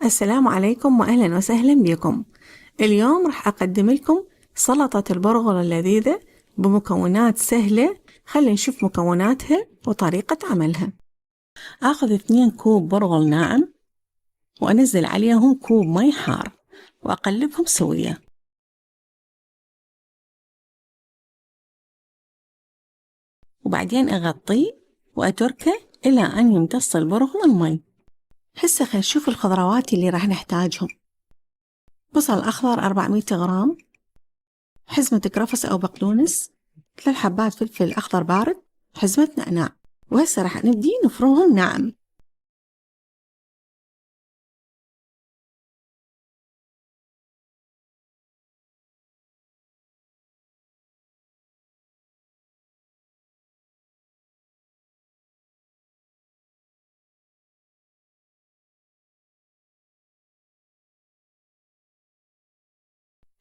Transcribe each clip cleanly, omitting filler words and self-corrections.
السلام عليكم وأهلا وسهلا بكم. اليوم راح أقدم لكم سلطة البرغل اللذيذة بمكونات سهلة. خلينا نشوف مكوناتها وطريقة عملها. أخذ 2 كوب برغل ناعم وأنزل عليهم كوب مي حار وأقلبهم سوية، وبعدين أغطيه وأتركه إلى أن يمتص البرغل المي. هسه خلينا نشوف الخضروات اللي راح نحتاجهم. بصل أخضر 400 غرام، حزمة قرفص أو بقدونس، 3 حبات فلفل أخضر بارد، حزمة نعناع. وهسه راح نبدي نفرمهم ناعم.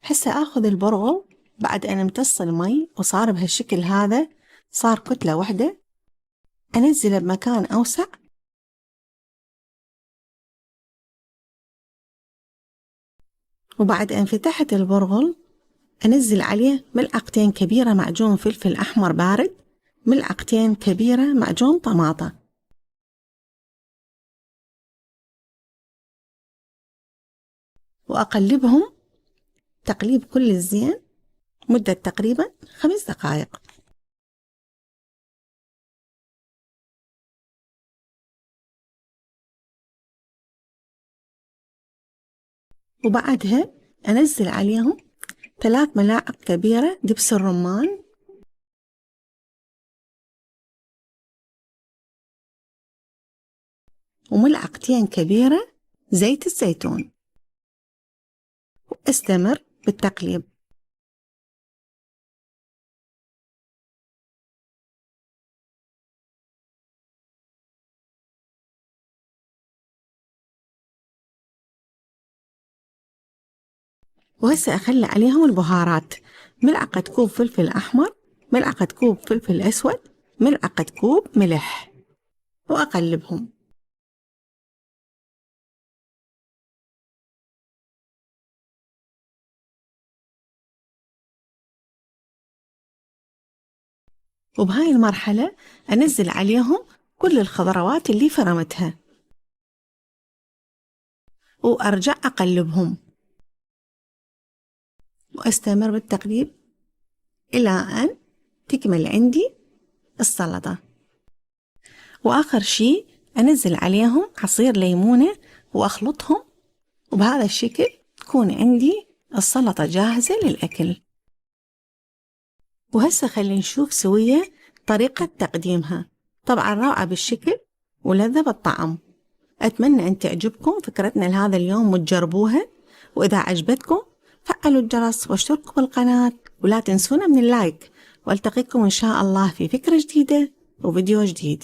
هسه آخذ البرغل بعد أن امتص المي وصار بهالشكل هذا، صار كتلة واحدة، أنزله بمكان أوسع وبعد أن فتحت البرغل أنزل عليه ملعقتين كبيرة معجون فلفل أحمر بارد، ملعقتين كبيرة معجون طماطة، وأقلبهم تقليب كل الزين مدة تقريبا 5 دقائق. وبعدها أنزل عليهم 3 ملاعق كبيرة دبس الرمان، وملعقتين كبيرة زيت الزيتون، واستمر بالتقليب. وهسه أخلي عليهم البهارات: ملعقة كوب فلفل أحمر، ملعقة كوب فلفل أسود، ملعقة كوب ملح، وأقلبهم. وبهاي المرحلة أنزل عليهم كل الخضروات اللي فرمتها وأرجع أقلبهم، وأستمر بالتقليب إلى أن تكمل عندي السلطة. وآخر شي أنزل عليهم عصير ليمونة وأخلطهم، وبهذا الشكل تكون عندي السلطة جاهزة للأكل. وهسه خلينا نشوف سوية طريقة تقديمها. طبعا روعة بالشكل ولذة بالطعم. أتمنى أن تعجبكم فكرتنا لهذا اليوم وتجربوها، وإذا عجبتكم فعلوا الجرس واشتركوا بالقناة ولا تنسونا من اللايك. والتقيكم إن شاء الله في فكرة جديدة وفيديو جديد.